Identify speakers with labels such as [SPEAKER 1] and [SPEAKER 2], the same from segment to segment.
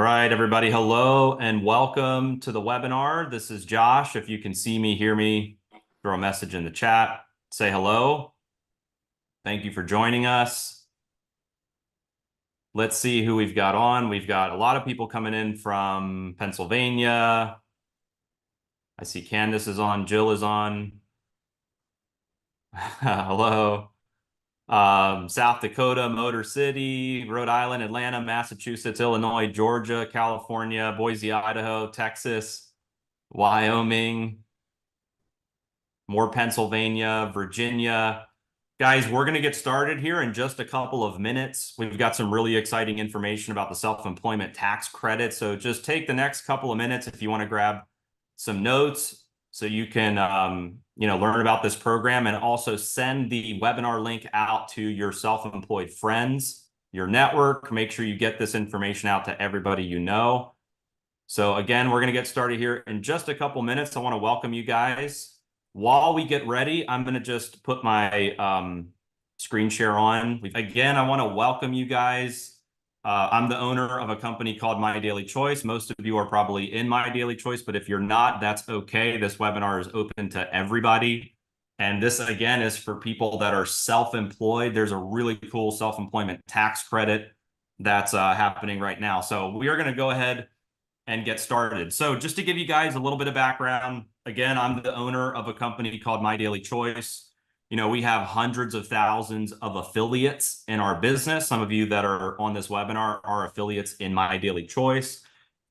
[SPEAKER 1] All right, everybody. Hello and welcome to the webinar. This is Josh. If you can see me, hear me, throw a message in the chat, say hello. Thank you for joining us. Let's see who we've got on. We've got a lot of people coming in from Pennsylvania. I see Candace is on, Jill is on. Hello. South Dakota, Motor City, Rhode Island, Atlanta, Massachusetts, Illinois, Georgia, California, Boise, Idaho, Texas, Wyoming, more Pennsylvania, Virginia. Guys, we're going to get started here in just a couple of minutes. We've got some really exciting information about the self-employment tax credit. So just take the next couple of minutes if you want to grab some notes so you can learn about this program, and also send the webinar link out to your self-employed friends, your network. Make sure you get this information out to everybody you know. So again, we're going to get started here in just a couple minutes. I want to welcome you guys. While we get ready, I'm going to just put my screen share on. Again, I want to welcome you guys. I'm the owner of a company called My Daily Choice. Most of you are probably in My Daily Choice, but if you're not, that's okay. This webinar is open to everybody. And this, again, is for people that are self-employed. There's a really cool self-employment tax credit that's happening right now. So we are going to go ahead and get started. So just to give you guys a little bit of background, again, I'm the owner of a company called My Daily Choice. We have hundreds of thousands of affiliates in our business. Some of you that are on this webinar are affiliates in My Daily Choice.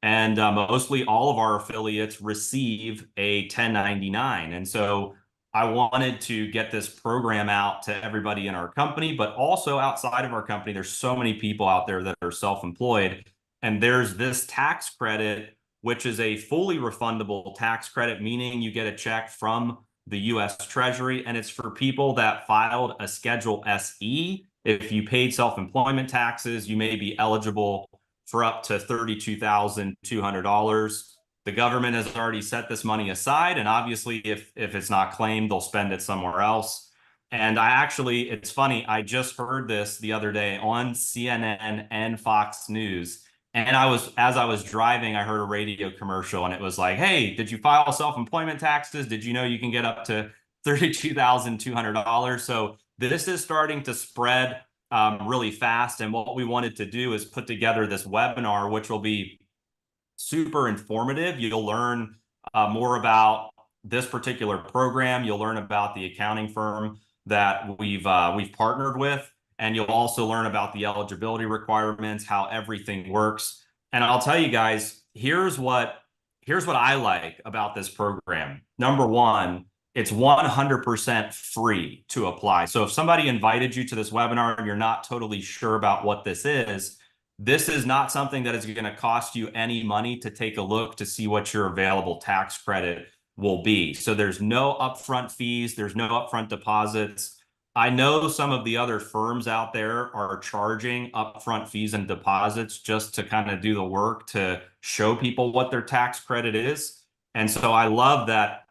[SPEAKER 1] And mostly all of our affiliates receive a 1099. And so I wanted to get this program out to everybody in our company, but also outside of our company. There's so many people out there that are self-employed. And there's this tax credit, which is a fully refundable tax credit, meaning you get a check from the U.S. Treasury, and it's for people that filed a Schedule SE. If you paid self-employment taxes, you may be eligible for up to $32,200. The government has already set this money aside, and obviously if it's not claimed, they'll spend it somewhere else. And it's funny, I just heard this the other day on CNN and Fox News. And as I was driving, I heard a radio commercial, and it was like, hey, did you file self-employment taxes? Did you know you can get up to $32,200? So this is starting to spread really fast. And what we wanted to do is put together this webinar, which will be super informative. You'll learn more about this particular program. You'll learn about the accounting firm that we've partnered with. And you'll also learn about the eligibility requirements, how everything works. And I'll tell you guys, here's what I like about this program. Number one, it's 100% free to apply. So if somebody invited you to this webinar and you're not totally sure about what this is not something that is going to cost you any money to take a look to see what your available tax credit will be. So there's no upfront fees. There's no upfront deposits. I know some of the other firms out there are charging upfront fees and deposits just to kind of do the work to show people what their tax credit is. And so I love that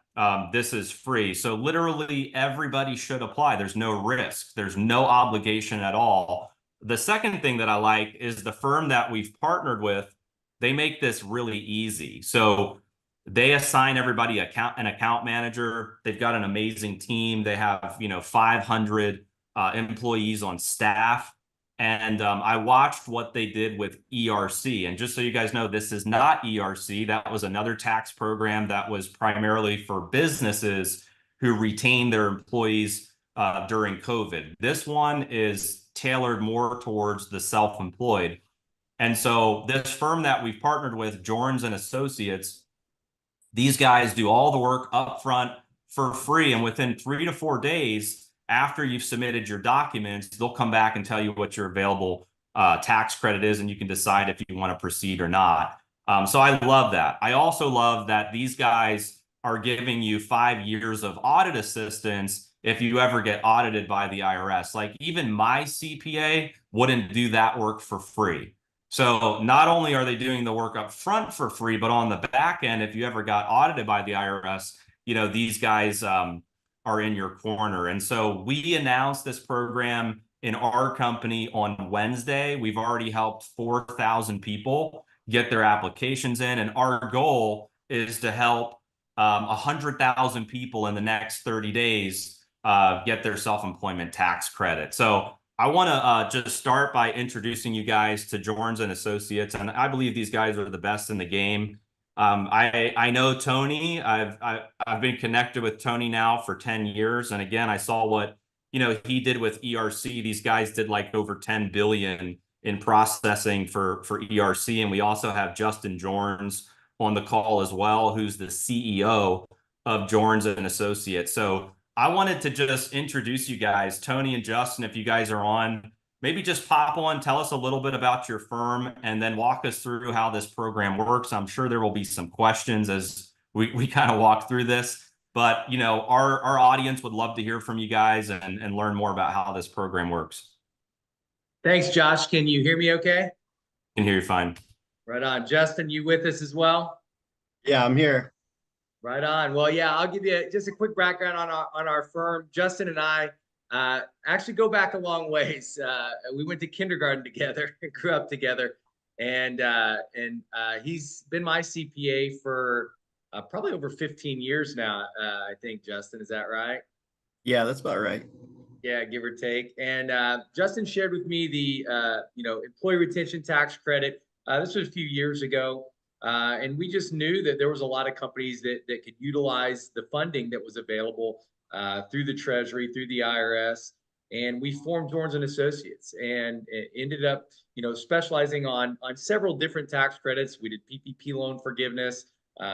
[SPEAKER 1] this is free. So literally everybody should apply. There's no risk. There's no obligation at all. The second thing that I like is the firm that we've partnered with, they make this really easy. So they assign everybody an account manager. They've got an amazing team. They have 500 employees on staff. And I watched what they did with ERC. And just so you guys know, this is not ERC. That was another tax program that was primarily for businesses who retain their employees during COVID. This one is tailored more towards the self-employed. And so this firm that we've partnered with, Jorns and Associates, these guys do all the work up front for free. And within 3 to 4 days after you've submitted your documents, they'll come back and tell you what your available tax credit is, and you can decide if you want to proceed or not. So I love that. I also love that these guys are giving you 5 years of audit assistance if you ever get audited by the IRS. Like even my CPA wouldn't do that work for free. So not only are they doing the work up front for free, but on the back end, if you ever got audited by the IRS, these guys are in your corner. And so we announced this program in our company on Wednesday. We've already helped 4,000 people get their applications in. And our goal is to help 100,000 people in the next 30 days get their self-employment tax credit. So I want to just start by introducing you guys to Jorns and Associates, and I believe these guys are the best in the game. I know Tony. I've been connected with Tony now for 10 years, and again, I saw what he did with ERC. These guys did like over 10 billion in processing for ERC, and we also have Justin Jorns on the call as well, who's the CEO of Jorns and Associates. So I wanted to just introduce you guys, Tony and Justin, if you guys are on, maybe just pop on, tell us a little bit about your firm, and then walk us through how this program works. I'm sure there will be some questions as we kind of walk through this, but our audience would love to hear from you guys and learn more about how this program works.
[SPEAKER 2] Thanks, Josh. Can you hear me okay?
[SPEAKER 1] I can hear you fine.
[SPEAKER 2] Right on. Justin, you with us as well?
[SPEAKER 3] Yeah, I'm here.
[SPEAKER 2] Right on. Well, yeah, I'll give you just a quick background on our firm. Justin and I actually go back a long ways. We went to kindergarten together, grew up together, and he's been my CPA for probably over 15 years now. I think, Justin, is that right?
[SPEAKER 3] Yeah, that's about right.
[SPEAKER 2] Yeah, give or take. And Justin shared with me the employee retention tax credit. This was a few years ago, and we just knew that there was a lot of companies that could utilize the funding that was available through the Treasury, through the IRS, and we formed Jorns and Associates, and it ended up specializing on several different tax credits. We did PPP loan forgiveness.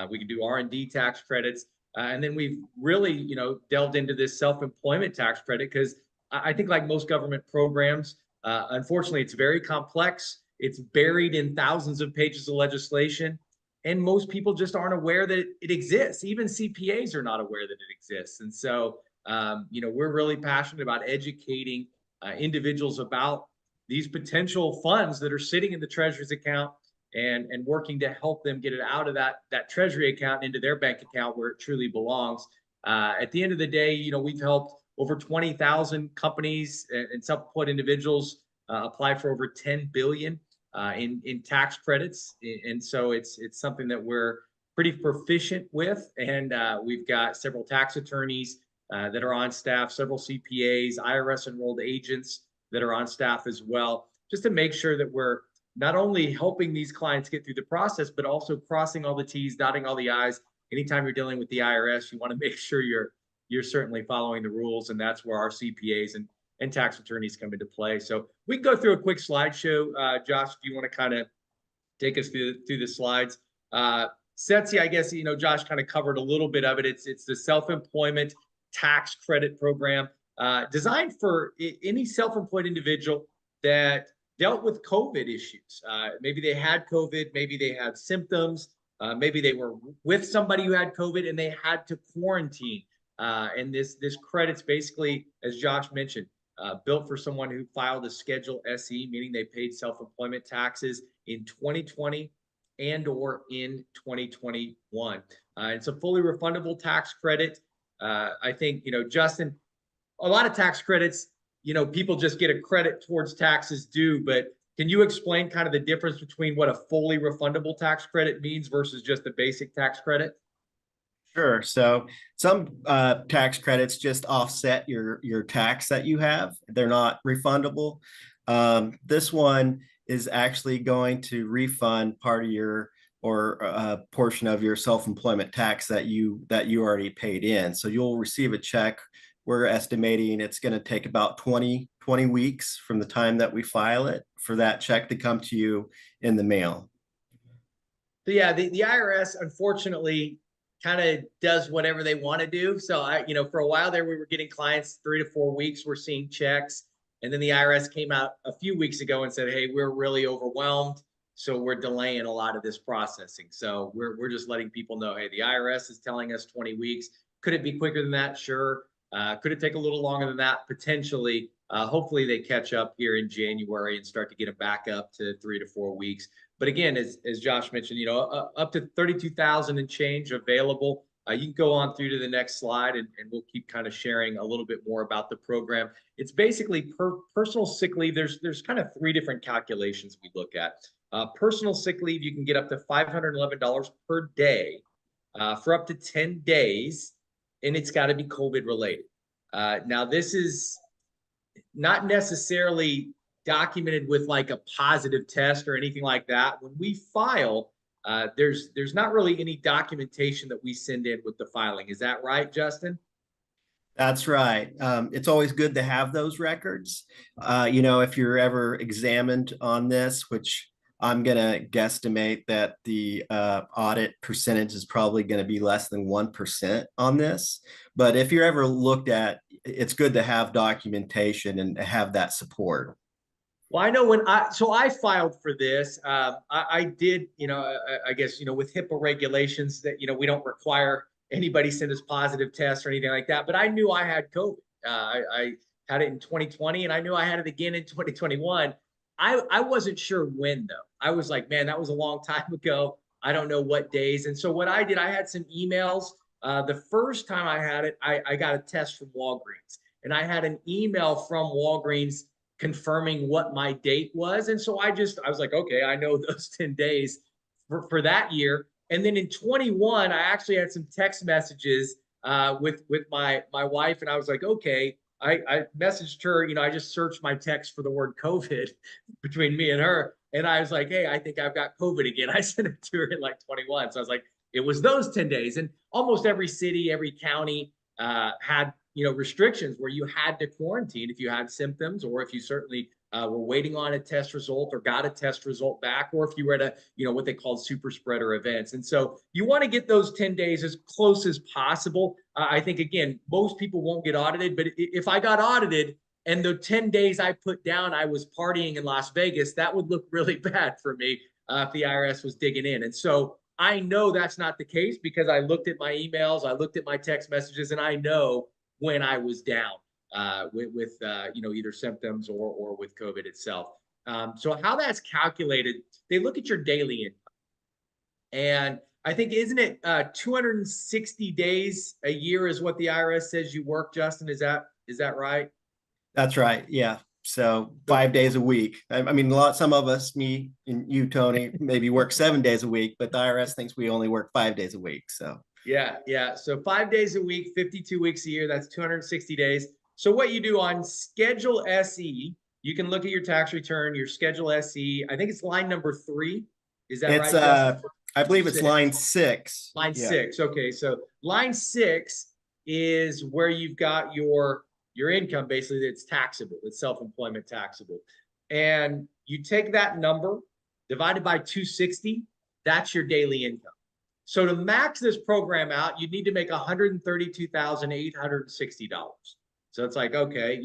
[SPEAKER 2] We could do R&D tax credits. And then we've really, delved into this self-employment tax credit because I think like most government programs, unfortunately, it's very complex. It's buried in thousands of pages of legislation, and most people just aren't aware that it exists. Even CPAs are not aware that it exists. And so, we're really passionate about educating individuals about these potential funds that are sitting in the Treasury's account, and working to help them get it out of that Treasury account into their bank account where it truly belongs. At the end of the day, we've helped over 20,000 companies and self-employed individuals apply for over 10 billion in tax credits, and so it's something that we're pretty proficient with. And we've got several tax attorneys that are on staff, several CPAs, IRS enrolled agents that are on staff as well, just to make sure that we're not only helping these clients get through the process, but also crossing all the T's, dotting all the I's. Anytime you're dealing with the IRS, you want to make sure you're certainly following the rules, and that's where our CPAs and tax attorneys come into play. So we can go through a quick slideshow. Josh, do you want to kind of take us through the slides? SETC, I guess, Josh kind of covered a little bit of it. It's the self-employment tax credit program designed for any self-employed individual that dealt with COVID issues. Maybe they had COVID, maybe they had symptoms, maybe they were with somebody who had COVID and they had to quarantine. And this credit's basically, as Josh mentioned, built for someone who filed a Schedule SE, meaning they paid self-employment taxes in 2020 and or in 2021. It's a fully refundable tax credit. I think, Justin, a lot of tax credits, people just get a credit towards taxes due, but can you explain kind of the difference between what a fully refundable tax credit means versus just a basic tax credit?
[SPEAKER 3] Sure. So some tax credits just offset your tax that you have. They're not refundable. This one is actually going to refund part of your or a portion of your self-employment tax that you already paid in. So you'll receive a check. We're estimating it's going to take about 20 weeks from the time that we file it for that check to come to you in the mail.
[SPEAKER 2] So yeah, the IRS, unfortunately, kind of does whatever they want to do. So for a while there, we were getting clients 3 to 4 weeks. We're seeing checks. And then the IRS came out a few weeks ago and said, hey, we're really overwhelmed, so we're delaying a lot of this processing. So we're just letting people know, hey, the IRS is telling us 20 weeks. Could it be quicker than that? Sure. Could it take a little longer than that? Potentially. Hopefully they catch up here in January and start to get it back up to 3 to 4 weeks. But again, as Josh mentioned, up to 32,000 and change available. You can go on through to the next slide, and we'll keep kind of sharing a little bit more about the program. It's basically personal sick leave. There's kind of 3 different calculations we look at. Personal sick leave, you can get up to $511 per day for up to 10 days, and it's got to be COVID related. Now, this is not necessarily documented with like a positive test or anything like that. When we file, there's not really any documentation that we send in with the filing. Is that right, Justin?
[SPEAKER 3] That's right. It's always good to have those records. If you're ever examined on this, which I'm going to guesstimate that the audit percentage is probably going to be less than 1% on this. But if you're ever looked at, it's good to have documentation and have that support.
[SPEAKER 2] Well, I know I filed for this. I did, I guess, with HIPAA regulations that, we don't require anybody send us positive tests or anything like that. But I knew I had COVID. I had it in 2020 and I knew I had it again in 2021. I wasn't sure when though. I was like, man, that was a long time ago. I don't know what days. And so what I did, I had some emails. The first time I had it, I got a test from Walgreens and I had an email from Walgreens confirming what my date was. And so I was like, okay, I know those 10 days for that year. And then in 21, I actually had some text messages with my wife, and I was like, okay. I messaged her, I just searched my text for the word COVID between me and her. And I was like, hey, I think I've got COVID again. I sent it to her in like 21. So I was like, it was those 10 days. And almost every city, every county had, restrictions where you had to quarantine if you had symptoms, or if you certainly were waiting on a test result or got a test result back, or if you were at a, what they called super spreader events. And so you want to get those 10 days as close as possible. I think, again, most people won't get audited, but if I got audited and the 10 days I put down, I was partying in Las Vegas, that would look really bad for me if the IRS was digging in. And so I know that's not the case because I looked at my emails, I looked at my text messages, and I know when I was down with either symptoms or with COVID itself. So how that's calculated, they look at your daily income. And I think, isn't it 260 days a year is what the IRS says you work, Justin? Is that right?
[SPEAKER 3] That's right. Yeah. So 5 days a week. I mean, some of us, me and you, Tony, maybe work 7 days a week, but the IRS thinks we only work 5 days a week. So
[SPEAKER 2] yeah. So 5 days a week, 52 weeks a year, that's 260 days. So what you do on Schedule SE, you can look at your tax return, your Schedule SE. I think it's line number 3. Is that right, Justin?
[SPEAKER 3] I believe it's line 6.
[SPEAKER 2] Line 6. Okay. So line 6 is where you've got your income, basically, that's taxable. It's self-employment taxable. And you take that number divided by 260, that's your daily income. So to max this program out, you need to make $132,860. So it's like, okay,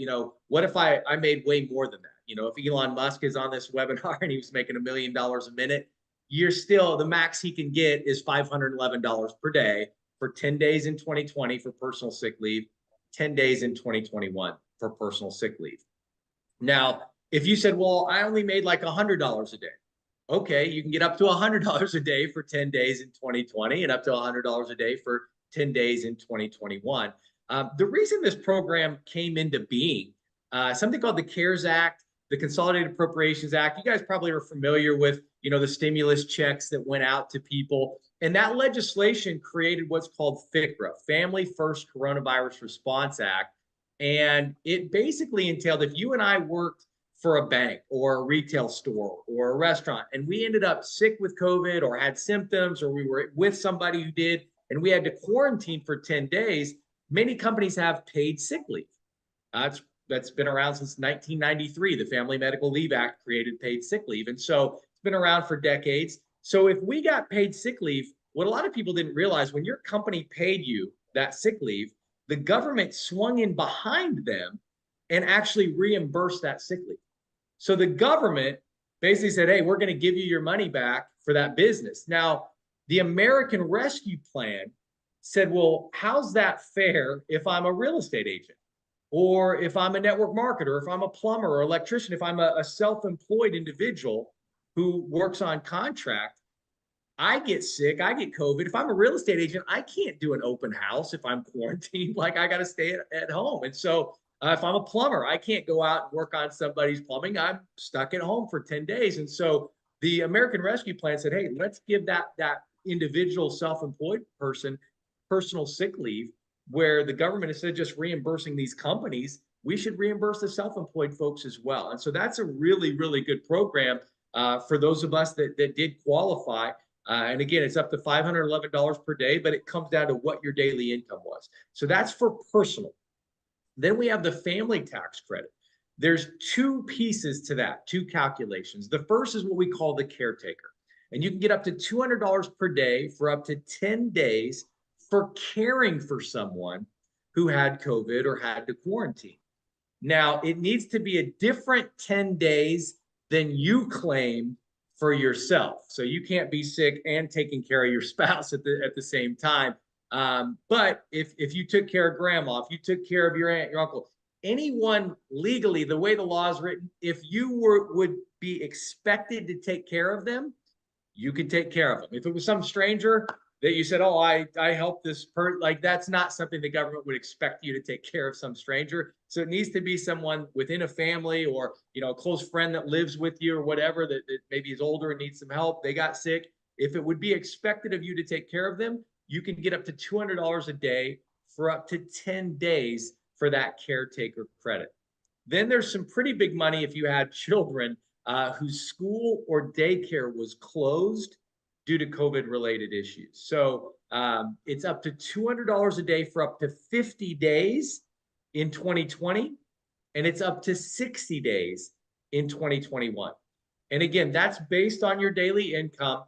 [SPEAKER 2] what if I made way more than that? If Elon Musk is on this webinar and he was making $1 million a minute, the max he can get is $511 per day for 10 days in 2020 for personal sick leave, 10 days in 2021 for personal sick leave. Now, if you said, well, I only made like $100 a day. Okay, you can get up to $100 a day for 10 days in 2020 and up to $100 a day for 10 days in 2021. The reason this program came into being, something called the CARES Act, the Consolidated Appropriations Act. You guys probably are familiar with, the stimulus checks that went out to people. And that legislation created what's called FCRA, Family First Coronavirus Response Act. And it basically entailed if you and I worked for a bank or a retail store or a restaurant, and we ended up sick with COVID or had symptoms, or we were with somebody who did, and we had to quarantine for 10 days, many companies have paid sick leave. That's been around since 1993. The Family Medical Leave Act created paid sick leave. And so it's been around for decades. So if we got paid sick leave, what a lot of people didn't realize, when your company paid you that sick leave, the government swung in behind them and actually reimbursed that sick leave. So the government basically said, hey, we're going to give you your money back for that business. Now, the American Rescue Plan said, well, how's that fair if I'm a real estate agent, or if I'm a network marketer, if I'm a plumber or electrician, if I'm a self-employed individual who works on contract, I get sick, I get COVID. If I'm a real estate agent, I can't do an open house if I'm quarantined. Like, I got to stay at home. And so if I'm a plumber, I can't go out and work on somebody's plumbing. I'm stuck at home for 10 days. And so The American Rescue Plan said, hey, let's give that individual self-employed person personal sick leave, where the government, instead of just reimbursing these companies, we should reimburse the self-employed folks as well. And so that's a really, really good program for those of us that did qualify. And again, it's up to $511 per day, but it comes down to what your daily income was. So that's for personal. Then we have the family tax credit. There's two pieces to that, two calculations. The first is what we call the caretaker. And you can get up to $200 per day for up to 10 days for caring for someone who had COVID or had to quarantine. Now, it needs to be a different 10 days than you claim for yourself. So you can't be sick and taking care of your spouse at the same time. But if you took care of grandma, if you took care of your aunt, your uncle, anyone legally, the way the law is written, if you would be expected to take care of them, you could take care of them. If it was some stranger that you said, oh, I helped this person, like that's not something the government would expect you to take care of some stranger. So it needs to be someone within a family or, you know, a close friend that lives with you or whatever that maybe is older and needs some help. They got sick. If it would be expected of you to take care of them, you can get up to $200 a day for up to 10 days for that caretaker credit. Then there's some pretty big money if you had children whose school or daycare was closed due to COVID-related issues. So it's up to $200 a day for up to 50 days in 2020, and it's up to 60 days in 2021. And again, that's based on your daily income.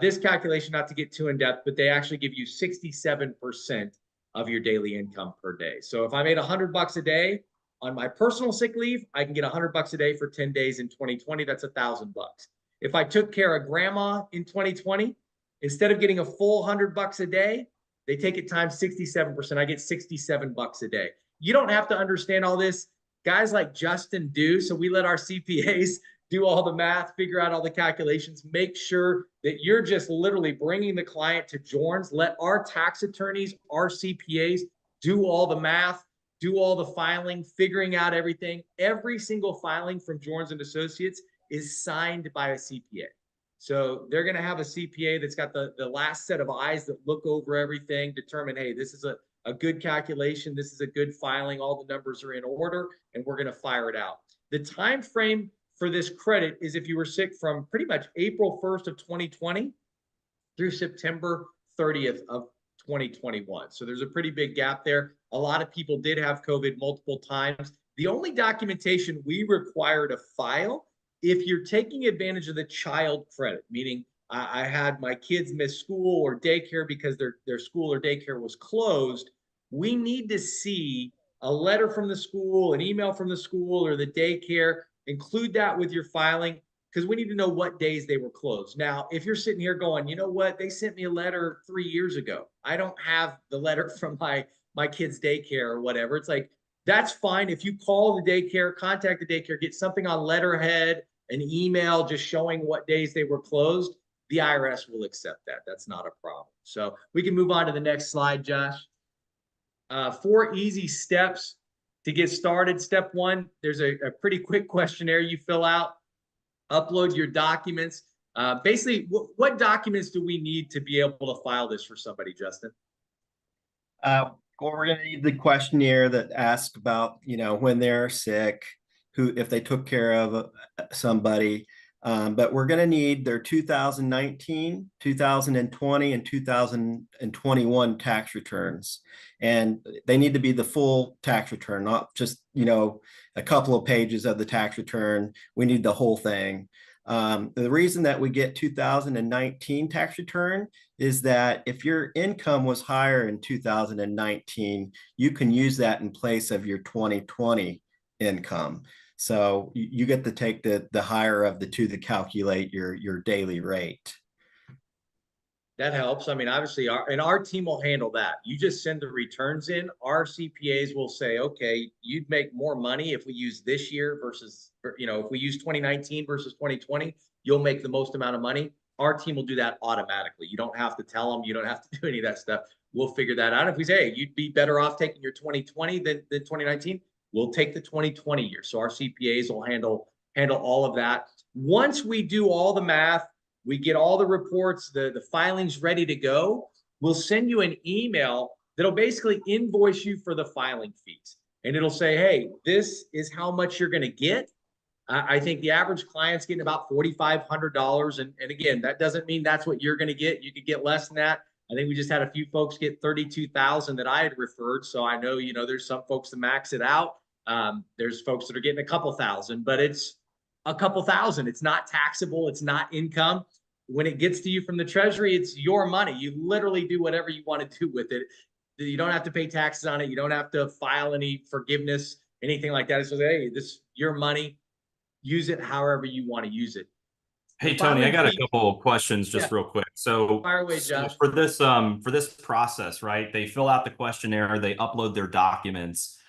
[SPEAKER 2] This calculation, not to get too in depth, but they actually give you 67% of your daily income per day. So if I made $100 a day on my personal sick leave, I can get $100 a day for 10 days in 2020. That's $1,000. If I took care of grandma in 2020, instead of getting a full $100 a day, they take it times 67%. I get $67 a day. You don't have to understand all this. Guys like Justin do. So we let our CPAs do all the math, figure out all the calculations, make sure that you're just literally bringing the client to Jorns. Let our tax attorneys, our CPAs do all the math, do all the filing, figuring out everything. Every single filing from Jorns and Associates is signed by a CPA. So they're going to have a CPA that's got the last set of eyes that look over everything, determine, hey, this is a good calculation, this is a good filing, all the numbers are in order, and we're going to fire it out. The time frame for this credit is if you were sick from pretty much April 1st of 2020 through September 30th of 2021. So there's a pretty big gap there. A lot of people did have COVID multiple times. The only documentation we require to file, if you're taking advantage of the child credit, meaning I had my kids miss school or daycare because their school or daycare was closed, we need to see a letter from the school, an email from the school or the daycare. Include that with your filing because we need to know what days they were closed. Now, if you're sitting here going, you know what, they sent me a letter 3 years ago. I don't have the letter from my kid's daycare or whatever. It's like, that's fine. If you call the daycare, contact the daycare, get something on letterhead, an email just showing what days they were closed, the IRS will accept that. That's not a problem. So we can move on to the next slide, Josh. 4 easy steps to get started. Step 1, there's a pretty quick questionnaire you fill out, upload your documents. Basically, what documents do we need to be able to file this for somebody, Justin?
[SPEAKER 3] Well, we're going to need the questionnaire that asks about, you know, when they're sick, who, if they took care of somebody. But we're going to need their 2019, 2020, and 2021 tax returns. And they need to be the full tax return, not just, you know, a couple of pages of the tax return. We need the whole thing. The reason that we get 2019 tax return is that if your income was higher in 2019, you can use that in place of your 2020 income. So you get to take the higher of the two to calculate your daily rate.
[SPEAKER 2] That helps. I mean, obviously, our team will handle that. You just send the returns in. Our CPAs will say, okay, you'd make more money if we use this year versus, you know, if we use 2019 versus 2020, you'll make the most amount of money. Our team will do that automatically. You don't have to tell them. You don't have to do any of that stuff. We'll figure that out. If we say, hey, you'd be better off taking your 2020 than 2019, we'll take the 2020 year. So our CPAs will handle all of that. Once we do all the math, we get all the reports, the filings ready to go, we'll send you an email that'll basically invoice you for the filing fees. And it'll say, hey, this is how much you're going to get. I think the average client's getting about $4,500. And again, that doesn't mean that's what you're going to get. You could get less than that. I think we just had a few folks get 32,000 that I had referred. So I know, there's some folks that max it out. There's folks that are getting a couple thousand, but it's a couple thousand. It's not taxable. It's not income. When it gets to you from the Treasury, it's your money. You literally do whatever you want to do with it. You don't have to pay taxes on it. You don't have to file any forgiveness, anything like that. It's just, hey, this is your money. Use it however you want to use it.
[SPEAKER 1] Hey, Tony, I got a couple of questions just real quick. So,
[SPEAKER 2] fire away, Josh.
[SPEAKER 1] For this process, right? They fill out the questionnaire, they upload their documents.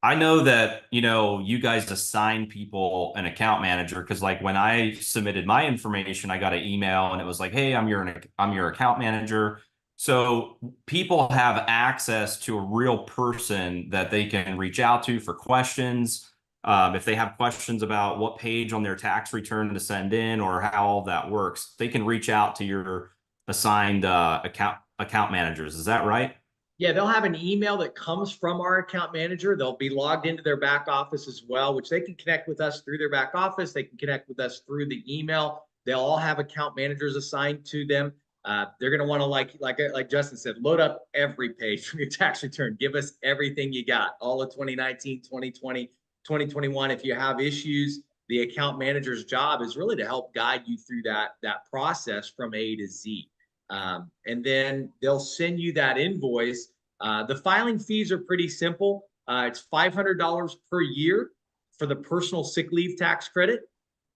[SPEAKER 1] I know that, you guys assign people an account manager, because like when I submitted my information, I got an email and it was like, hey, I'm your account manager. So people have access to a real person that they can reach out to for questions. If they have questions about what page on their tax return to send in or how all that works, they can reach out to your assigned account managers. Is that right?
[SPEAKER 2] Yeah, they'll have an email that comes from our account manager. They'll be logged into their back office as well, which they can connect with us through their back office. They can connect with us through the email. They'll all have account managers assigned to them. They're going to want to, like Justin said, load up every page from your tax return. Give us everything you got, all of 2019, 2020, 2021. If you have issues, the account manager's job is really to help guide you through that process from A to Z. And then they'll send you that invoice. The filing fees are pretty simple. It's $500 per year for the personal sick leave tax credit,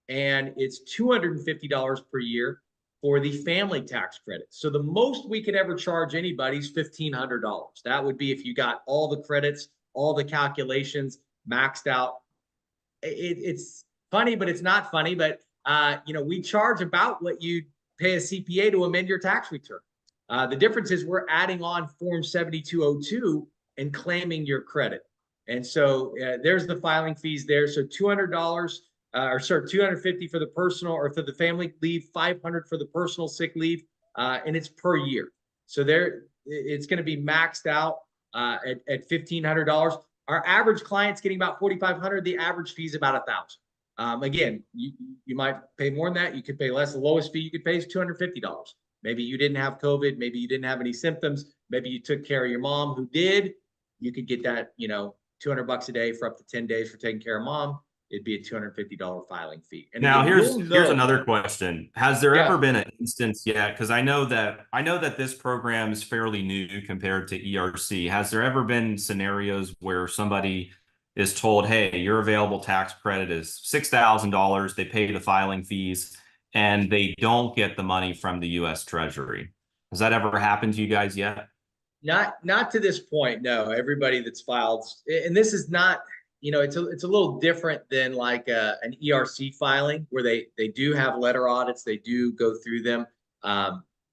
[SPEAKER 2] and it's $250 per year for the family tax credit. So the most we could ever charge anybody is $1,500. That would be if you got all the credits, all the calculations maxed out. It's funny, but it's not funny. But we charge about what you pay a CPA to amend your tax return. The difference is we're adding on Form 7202 and claiming your credit. And so there's the filing fees there. So $200 $250 for the personal, or for the family leave, $500 for the personal sick leave, and it's per year. So it's going to be maxed out at $1,500. Our average client's getting about $4,500. The average fee is about $1,000. Again, you might pay more than that. You could pay less. The lowest fee you could pay is $250. Maybe you didn't have COVID. Maybe you didn't have any symptoms. Maybe you took care of your mom who did. You could get that, $200 a day for up to 10 days for taking care of mom. It'd be a $250 filing fee. And
[SPEAKER 1] now here's another question. Has there ever been an instance yet? Because I know that this program is fairly new compared to ERC. Has there ever been scenarios where somebody is told, hey, your available tax credit is $6,000, they pay the filing fees, and they don't get the money from the U.S. Treasury? Has that ever happened to you guys yet?
[SPEAKER 2] Not to this point, no. Everybody that's filed, and this is not, it's a little different than like an ERC filing where they do have letter audits, they do go through them.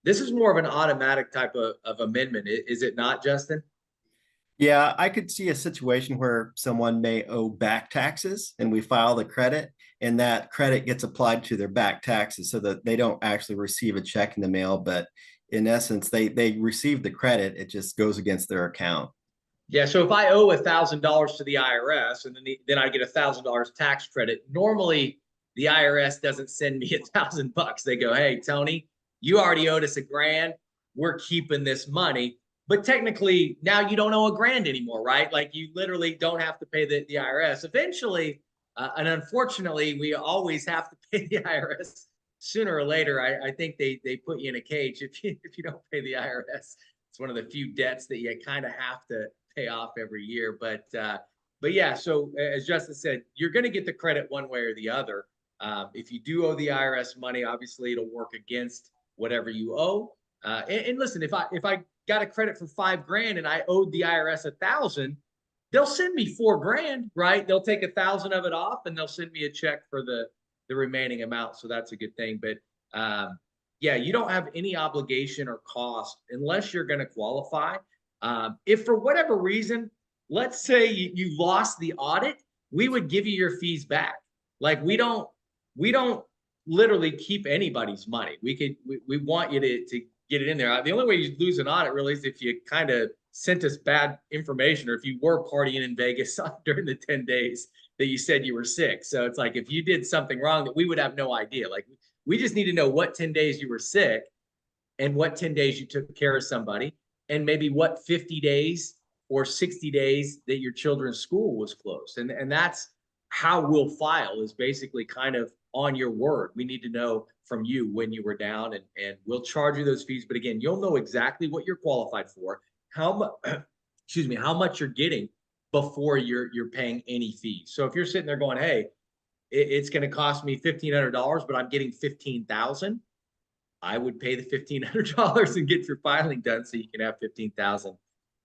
[SPEAKER 2] This is more of an automatic type of amendment, is it not, Justin?
[SPEAKER 3] Yeah, I could see a situation where someone may owe back taxes and we file the credit, and that credit gets applied to their back taxes so that they don't actually receive a check in the mail, but in essence, they receive the credit. It just goes against their account.
[SPEAKER 2] Yeah, so if I owe $1,000 to the IRS and then I get $1,000 tax credit, normally the IRS doesn't send me $1,000. They go, hey, Tony, you already owed us $1,000. We're keeping this money. But technically, now you don't owe $1,000 anymore, right? Like you literally don't have to pay the IRS. Eventually, and unfortunately, we always have to pay the IRS sooner or later. I think they put you in a cage if you don't pay the IRS. It's one of the few debts that you kind of have to pay off every year. But yeah, so as Justin said, you're going to get the credit one way or the other. If you do owe the IRS money, obviously it'll work against whatever you owe. And listen, if I got a credit for $5,000 and I owed the IRS $1,000, they'll send me $4,000, right? They'll take $1,000 of it off and they'll send me a check for the remaining amount. So that's a good thing. But yeah, you don't have any obligation or cost unless you're going to qualify. If for whatever reason, let's say you lost the audit, we would give you your fees back. Like we don't literally keep anybody's money. We want you to get it in there. The only way you lose an audit really is if you kind of sent us bad information, or if you were partying in Vegas during the 10 days that you said you were sick. So it's like, if you did something wrong, that we would have no idea. Like, we just need to know what 10 days you were sick, and what 10 days you took care of somebody, and maybe what 50 days or 60 days that your children's school was closed. And that's how we'll file, is basically kind of on your word. We need to know from you when you were down, and we'll charge you those fees. But again, you'll know exactly what you're qualified for, how much, excuse me, how much you're getting before you're paying any fees. So if you're sitting there going, hey, it's going to cost me $1,500, but I'm getting 15,000, I would pay the $1,500 and get your filing done, so you can have 15,000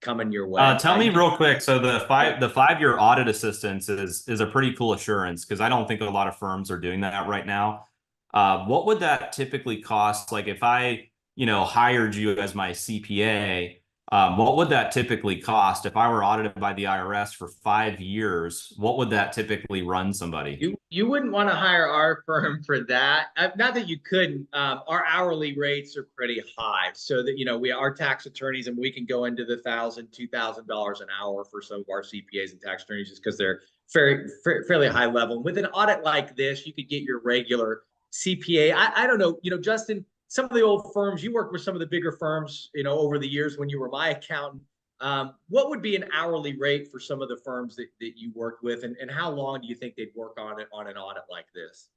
[SPEAKER 2] coming your way.
[SPEAKER 1] Tell me real quick. So the 5-year audit assistance is a pretty cool assurance, because I don't think a lot of firms are doing that right now. What would that typically cost? Like, if I, hired you as my CPA, what would that typically cost if I were audited by the IRS for 5 years? What would that typically run somebody?
[SPEAKER 2] You wouldn't want to hire our firm for that. Not that you couldn't. Our hourly rates are pretty high, so that we are tax attorneys, and we can go into the $1,000, $2,000 an hour for some of our CPAs and tax attorneys, just because they're fairly high level. And with an audit like this, you could get your regular CPA. I don't know, Justin, some of the old firms, you worked with some of the bigger firms, over the years when you were my accountant. What would be an hourly rate for some of the firms that you worked with, and how long do you think they'd work on it on an audit like this?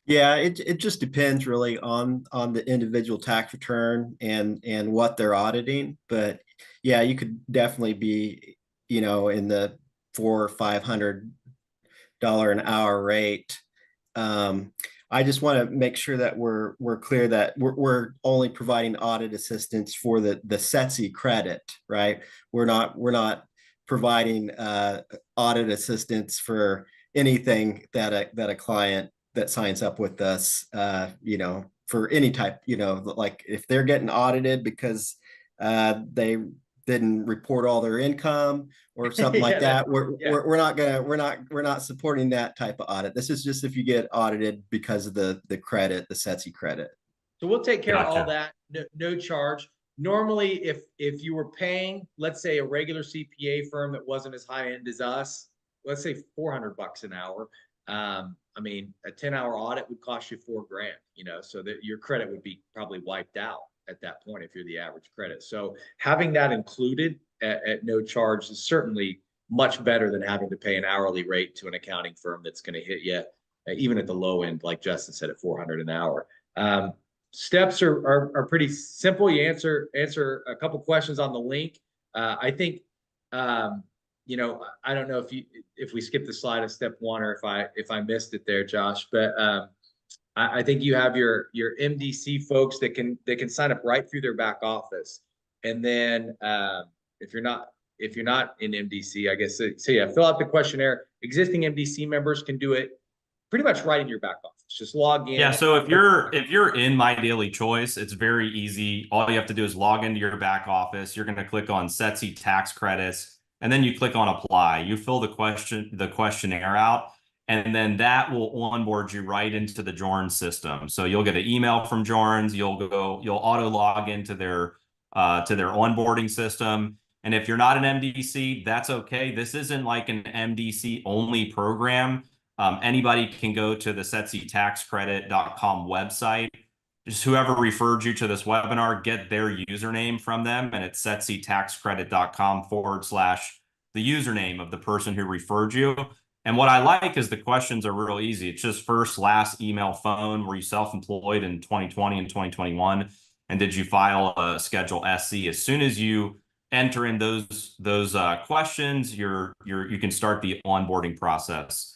[SPEAKER 3] Yeah, it just depends really on the individual tax return and what they're auditing. But yeah, you could definitely be, in the $400-500 an hour rate. I just want to make sure that we're clear that we're only providing audit assistance for the SETC credit, right? We're not providing audit assistance for anything that a client that signs up with us, for any type, like if they're getting audited because they didn't report all their income or something like that. We're not supporting that type of audit. This is just if you get audited because of the credit, the SETC credit.
[SPEAKER 2] So we'll take care of all
[SPEAKER 1] Gotcha.
[SPEAKER 2] that, no charge. Normally, if you were paying, let's say, a regular CPA firm that wasn't as high end as us, let's say $400 an hour. I mean, a 10-hour audit would cost you $4,000, so that your credit would be probably wiped out at that point if you're the average credit. So having that included at no charge is certainly much better than having to pay an hourly rate to an accounting firm that's going to hit you, even at the low end, like Justin said, at $400 an hour. Steps are pretty simple. You answer a couple questions on the link. I think, I don't know if we skip the slide of step 1, or if I missed it there, Josh, but I think you have your MDC folks that can sign up right through their back office. And then if you're not in MDC, I guess, so yeah, fill out the questionnaire. Existing MDC members can do it pretty much right in your back office. Just log in.
[SPEAKER 1] Yeah, so if you're in My Daily Choice, it's very easy. All you have to do is log into your back office. You're going to click on SETC tax credits, and then you click on apply. You fill the questionnaire out, and then that will onboard you right into the Jorns system. So you'll get an email from Jorns. You'll auto log into their onboarding system. And if you're not an MDC, that's okay. This isn't like an MDC only program. Anybody can go to the SETCtaxcredit.com website. Just whoever referred you to this webinar, get their username from them, and it's SETCtaxcredit.com/the username of the person who referred you. And what I like is the questions are real easy. It's just first, last, email, phone. Were you self-employed in 2020 and 2021? And did you file a Schedule SC? As soon as you enter in those questions, you can start the onboarding process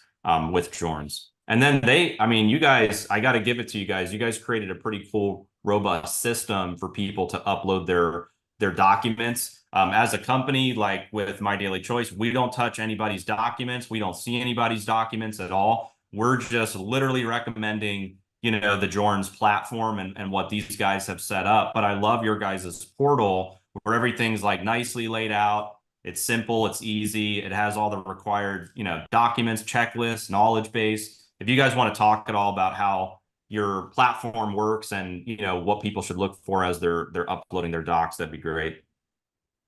[SPEAKER 1] with Jorns. And then you guys, I got to give it to you guys. You guys created a pretty cool, robust system for people to upload their documents. As a company, like with My Daily Choice, we don't touch anybody's documents. We don't see anybody's documents at all. We're just literally recommending, the Jorns platform and what these guys have set up. But I love your guys' portal where everything's like nicely laid out. It's simple, it's easy. It has all the required, documents, checklists, knowledge base. if you guys want to talk at all about how your platform works and what people should look for as they're uploading their docs, that'd be great.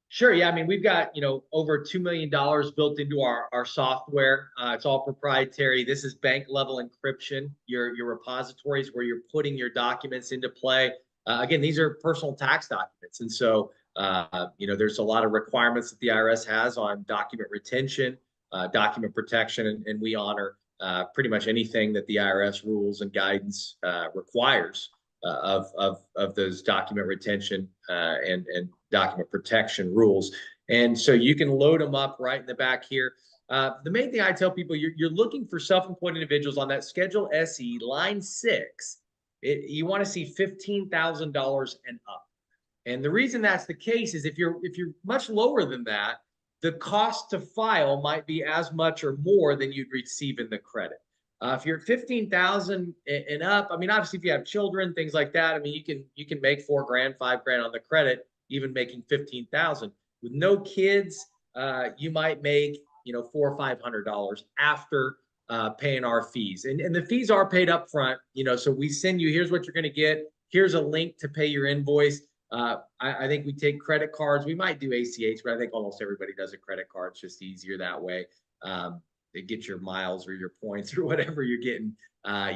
[SPEAKER 2] Sure. Yeah. I mean, we've got, over $2 million built into our software. It's all proprietary. This is bank level encryption. Your repositories where you're putting your documents into play. Again, these are personal tax documents. And so, there's a lot of requirements that the IRS has on document retention, document protection, and we honor pretty much anything that the IRS rules and guidance requires of those document retention and document protection rules. And so you can load them up right in the back here. The main thing I tell people, you're looking for self-employed individuals on that Schedule SE, line 6. You want to see $15,000 and up. And the reason that's the case is if you're much lower than that, the cost to file might be as much or more than you'd receive in the credit. If you're 15,000 and up, I mean, obviously, if you have children, things like that, I mean, you can make $4,000, $5,000 on the credit, even making 15,000. With no kids, you might make $400 or $500 after paying our fees, and the fees are paid up front. So we send you, here's what you're going to get. Here's a link to pay your invoice. I think we take credit cards. We might do ACH, but I think almost everybody does a credit card. It's just easier that way. They get your miles or your points or whatever you're getting.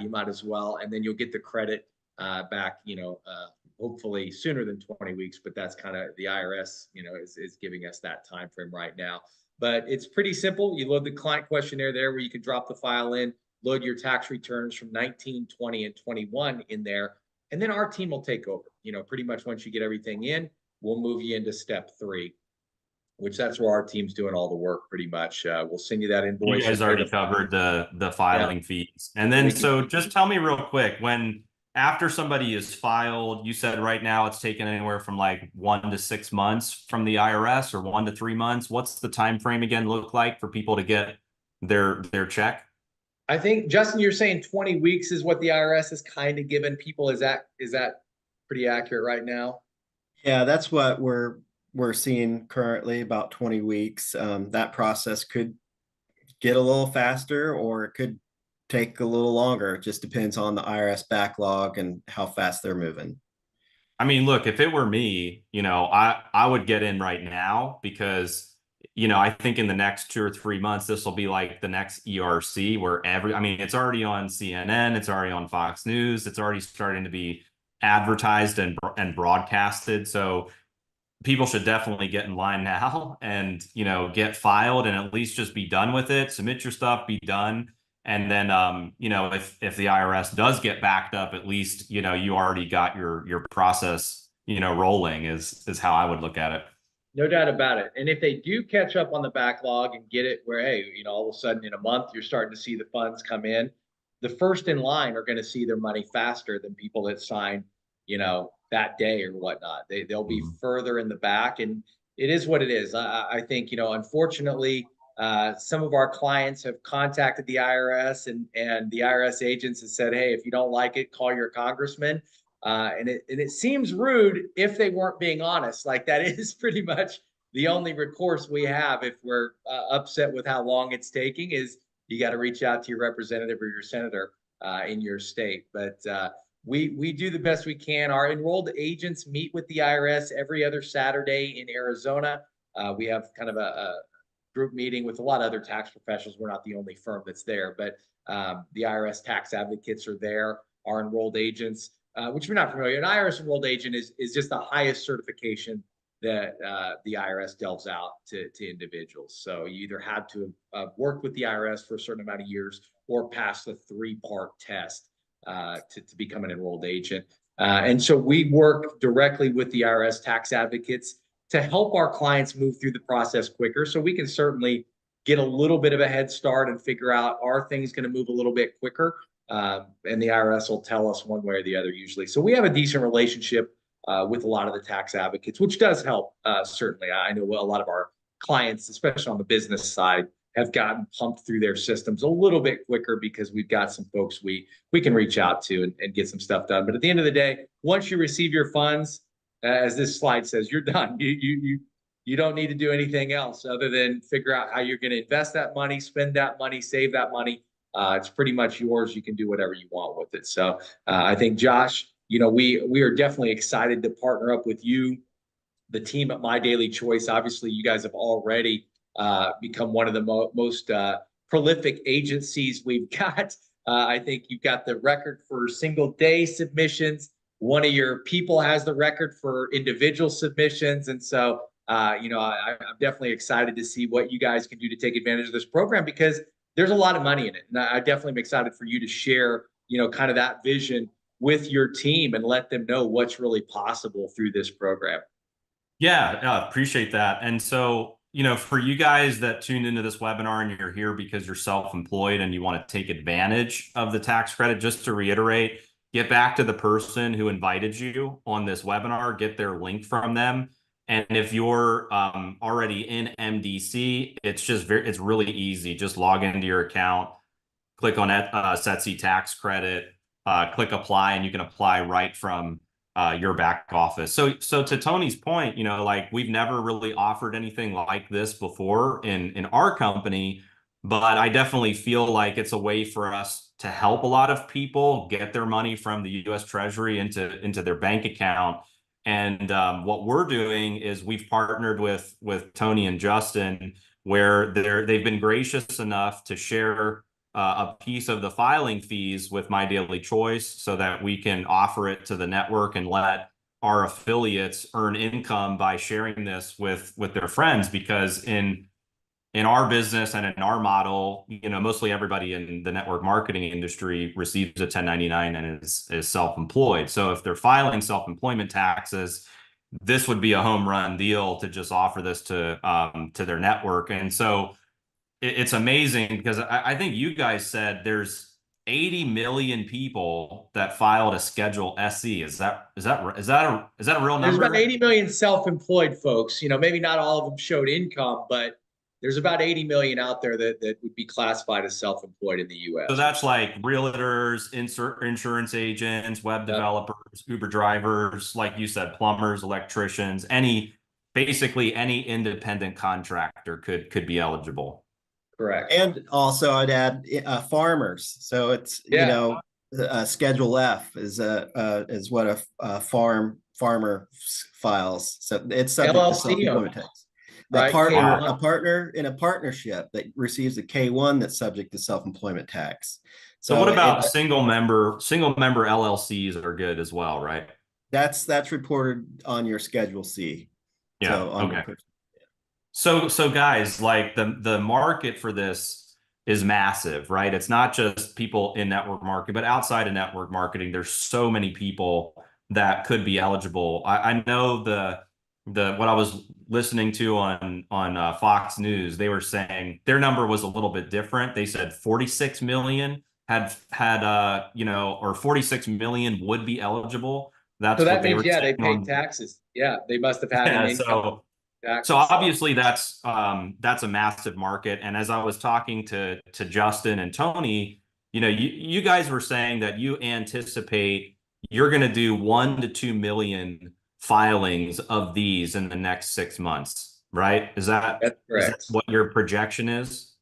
[SPEAKER 2] You might as well, and then you'll get the credit back. Hopefully sooner than 20 weeks, but that's kind of the IRS. Is giving us that time frame right now. But it's pretty simple. You load the client questionnaire there, where you can drop the file in, load your tax returns from 19, 20, and 21 in there, and then our team will take over. Pretty much once you get everything in, we'll move you into step 3. Which that's where our team's doing all the work pretty much. We'll send you that invoice.
[SPEAKER 1] You guys already covered the filing fees. And then, so just tell me real quick, after somebody is filed, you said right now it's taken anywhere from like 1 to 6 months from the IRS, or 1 to 3 months. What's the time frame again look like for people to get their check?
[SPEAKER 2] I think, Justin, you're saying 20 weeks is what the IRS has kind of given people. Is that pretty accurate right now?
[SPEAKER 3] Yeah, that's what we're seeing currently, about 20 weeks. That process could get a little faster, or it could take a little longer. It just depends on the IRS backlog and how fast they're moving.
[SPEAKER 1] I mean, look, if it were me, I would get in right now, because I think in the next 2 or 3 months, this will be like the next ERC, where it's already on CNN, it's already on Fox News, it's already starting to be advertised and broadcasted. So people should definitely get in line now and, get filed and at least just be done with it. Submit your stuff, be done. And then, if the IRS does get backed up, at least, you already got your process, rolling is how I would look at it.
[SPEAKER 2] No doubt about it. And if they do catch up on the backlog and get it where, hey, all of a sudden in a month, you're starting to see the funds come in, the first in line are going to see their money faster than people that sign, that day or whatnot. They'll be further in the back, and it is what it is. I think, unfortunately, some of our clients have contacted the IRS, and the IRS agents have said, hey, if you don't like it, call your congressman. And it seems rude if they weren't being honest. Like, that is pretty much the only recourse we have if we're upset with how long it's taking, is you got to reach out to your representative or your senator in your state. But we do the best we can. Our enrolled agents meet with the IRS every other Saturday in Arizona. We have kind of a group meeting with a lot of other tax professionals. We're not the only firm that's there, but the IRS tax advocates are there, our enrolled agents, which if you're not familiar, an IRS enrolled agent is just the highest certification that the IRS delves out to individuals. So you either had to have worked with the IRS for a certain amount of years or pass the 3-part test to become an enrolled agent. And so we work directly with the IRS tax advocates to help our clients move through the process quicker. So we can certainly get a little bit of a head start and figure out, are things going to move a little bit quicker? And the IRS will tell us one way or the other usually. So we have a decent relationship with a lot of the tax advocates, which does help. Certainly, I know a lot of our clients, especially on the business side, have gotten pumped through their systems a little bit quicker because we've got some folks we can reach out to and get some stuff done. But at the end of the day, once you receive your funds, as this slide says, you're done. You don't need to do anything else other than figure out how you're going to invest that money, spend that money, save that money, It's pretty much yours. You can do whatever you want with it. So I think, Josh, we are definitely excited to partner up with you, the team at My Daily Choice. Obviously, you guys have already become one of the most prolific agencies we've got. I think you've got the record for single day submissions. One of your people has the record for individual submissions. And so, I'm definitely excited to see what you guys can do to take advantage of this program, because there's a lot of money in it. And I definitely am excited for you to share, kind of that vision with your team and let them know what's really possible through this program.
[SPEAKER 1] Yeah, appreciate that. And so, for you guys that tuned into this webinar and you're here because you're self-employed and you want to take advantage of the tax credit, just to reiterate, get back to the person who invited you on this webinar, get their link from them. And if you're already in MDC, it's really easy. Just log into your account, click on SETC tax credit, click apply, and you can apply right from your back office. So to Tony's point, like, we've never really offered anything like this before in our company, but I definitely feel like it's a way for us to help a lot of people get their money from the U.S. Treasury into their bank account. And what we're doing is we've partnered with Tony and Justin, where they've been gracious enough to share a piece of the filing fees with My Daily Choice so that we can offer it to the network and let our affiliates earn income by sharing this with their friends. Because in our business and in our model, mostly everybody in the network marketing industry receives a 1099 and is self-employed. So if they're filing self-employment taxes, this would be a home run deal to just offer this to their network. And so it's amazing, because I think you guys said there's 80 million people that filed a Schedule SE. Is that a real
[SPEAKER 2] There's
[SPEAKER 1] number?
[SPEAKER 2] about 80 million self-employed folks. Maybe not all of them showed income, but there's about 80 million out there that would be classified as self-employed in the U.S.
[SPEAKER 1] So that's like realtors, insurance agents, web developers, Uber drivers, like you said, plumbers, electricians, basically any independent contractor could be eligible.
[SPEAKER 2] Correct.
[SPEAKER 3] And also I'd add farmers. So it's, Schedule F is what a farmer files. So it's subject to self-employment tax.
[SPEAKER 2] Right.
[SPEAKER 3] A partner in a partnership that receives a K1 that's subject to self-employment tax.
[SPEAKER 1] So what about single member LLCs are good as well, right?
[SPEAKER 3] That's reported on your Schedule C.
[SPEAKER 1] Yeah.
[SPEAKER 3] So
[SPEAKER 1] okay. So guys, like, the market for this is massive, right? It's not just people in network marketing, but outside of network marketing, there's so many people that could be eligible. I know what I was listening to on Fox News, they were saying their number was a little bit different. They said 46 million had or 46 million would be eligible.
[SPEAKER 2] So that means, they paid taxes. Yeah, they must have had an income.
[SPEAKER 1] So obviously that's a massive market. And as I was talking to Justin and Tony, you guys were saying that you anticipate you're going to do 1 to 2 million filings of these in the next 6 months, right?
[SPEAKER 2] That's correct.
[SPEAKER 1] Is that what your projection is?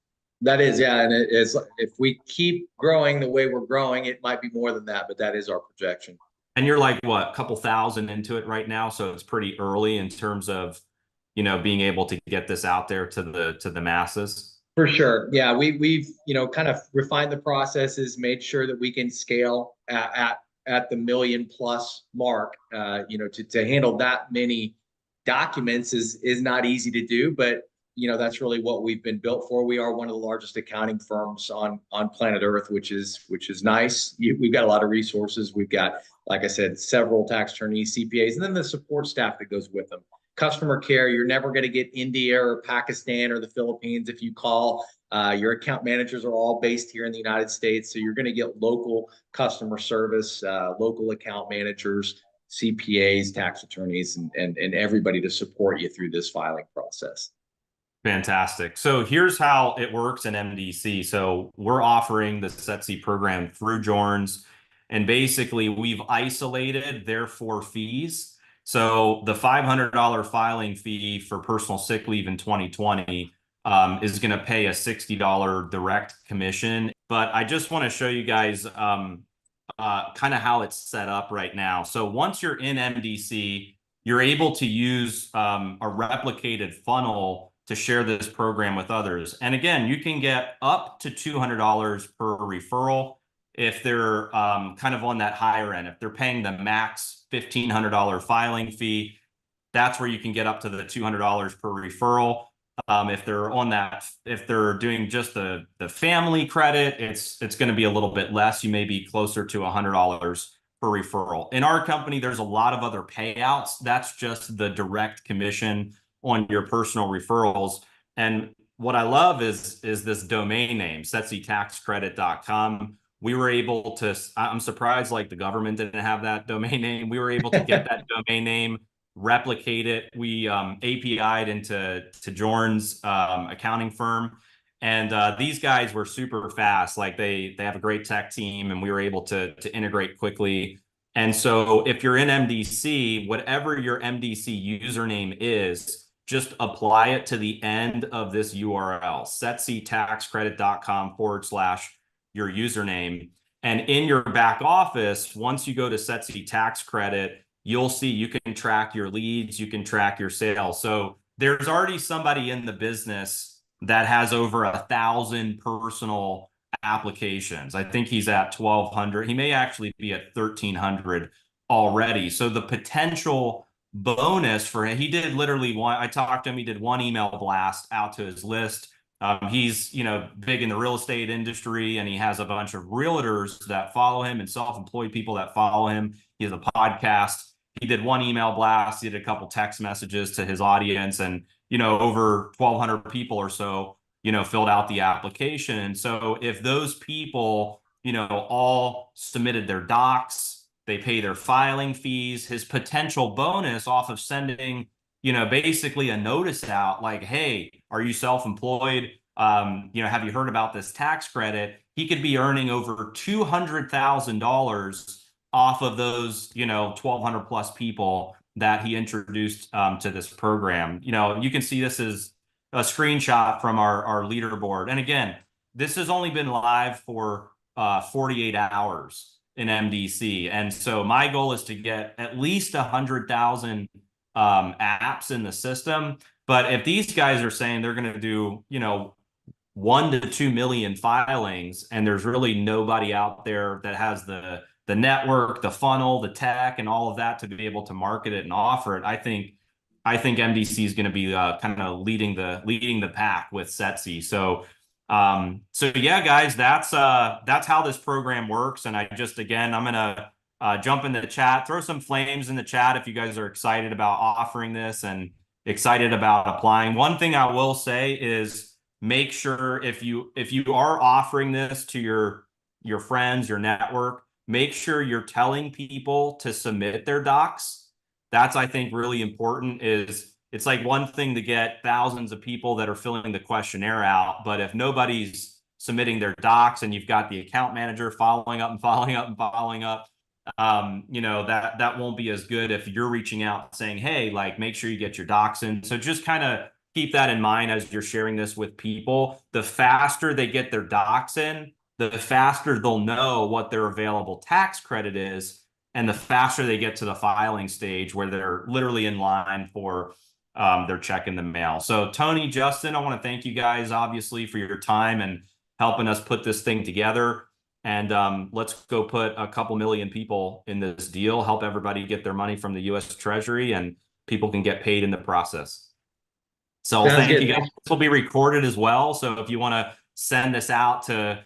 [SPEAKER 2] That is, yeah. And it is, if we keep growing the way we're growing, it might be more than that, but that is our projection.
[SPEAKER 1] And you're like, what, a couple thousand into it right now, so it's pretty early in terms of being able to get this out there to the masses.
[SPEAKER 2] For sure. Yeah, we've kind of refined the processes, made sure that we can scale at the million plus mark. To handle that many documents is not easy to do, but that's really what we've been built for. We are one of the largest accounting firms on planet Earth, which is nice. We've got a lot of resources. We've got, like I said, several tax attorneys, CPAs, and then the support staff that goes with them. Customer care, you're never going to get India or Pakistan or the Philippines if you call. Your account managers are all based here in the United States, so you're going to get local customer service, local account managers, CPAs, tax attorneys, and everybody to support you through this filing process.
[SPEAKER 1] Fantastic. So here's how it works in MDC. So we're offering the SETC program through Jorns, and basically we've isolated their 4 fees. So the $500 filing fee for personal sick leave in 2020 is going to pay a $60 direct commission. but I just want to show you guys kind of how it's set up right now. So once you're in MDC, you're able to use a replicated funnel to share this program with others. And again, you can get up to $200 per referral if they're kind of on that higher end. If they're paying the max $1,500 filing fee, that's where you can get up to the $200 per referral. If they're on that, if they're doing just the family credit, it's going to be a little bit less. You may be closer to $100 per referral. In our company, there's a lot of other payouts. That's just the direct commission on your personal referrals. And what I love is this domain name, SETCtaxcredit.com. We were able to, I'm surprised like the government didn't have that domain name. We were able to get that domain name, replicate it. We API'd into Jorn's accounting firm. And these guys were super fast. Like they have a great tech team, and we were able to integrate quickly. And so if you're in MDC, whatever your MDC username is, just apply it to the end of this URL, setctaxcredit.com/your username. And in your back office, once you go to SETC Tax Credit, you'll see you can track your leads, you can track your sales. So there's already somebody in the business that has over 1,000 personal applications. I think he's at 1,200. He may actually be at 1,300 already. So the potential bonus for him, he did literally one, I talked to him, he did one email blast out to his list. He's, big in the real estate industry, and he has a bunch of realtors that follow him and self-employed people that follow him. He has a podcast. He did one email blast. He did a couple text messages to his audience, and, over 1,200 people or so, filled out the application. And so if those people, all submitted their docs, they pay their filing fees, his potential bonus off of sending, basically a notice out like, hey, are you self-employed? Have you heard about this tax credit? He could be earning over $200,000 off of those, 1,200 plus people that he introduced to this program. You can see this is a screenshot from our leaderboard. And again, this has only been live for 48 hours in MDC. And so my goal is to get at least 100,000 apps in the system. But if these guys are saying they're going to do, 1 to 2 million filings, and there's really nobody out there that has the network, the funnel, the tech, and all of that to be able to market it and offer it, I think MDC is going to be kind of leading the pack with SETC. So yeah, guys, that's how this program works. And I'm gonna jump in the chat, throw some flames in the chat if you guys are excited about offering this and excited about applying. One thing I will say is make sure if you are offering this to your friends, your network, make sure you're telling people to submit their docs. That's, I think, really important. It's like one thing to get thousands of people that are filling the questionnaire out, but if nobody's submitting their docs and you've got the account manager following up and following up and following up, that won't be as good if you're reaching out saying, hey, like, make sure you get your docs in. So just kind of keep that in mind as you're sharing this with people. The faster they get their docs in, the faster they'll know what their available tax credit is, and the faster they get to the filing stage where they're literally in line for their check in the mail. So Tony, Justin, I want to thank you guys, obviously, for your time and helping us put this thing together. And let's go put a couple million people in this deal, help everybody get their money from the U.S. Treasury, and people can get paid in the process. So thank you guys. This will be recorded as well. So if you want to send this out to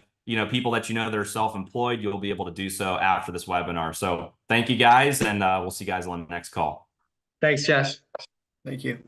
[SPEAKER 1] people that that are self-employed, you'll be able to do so after this webinar. So thank you guys, and we'll see you guys on the next call.
[SPEAKER 2] Thanks, Josh.
[SPEAKER 3] Thank you.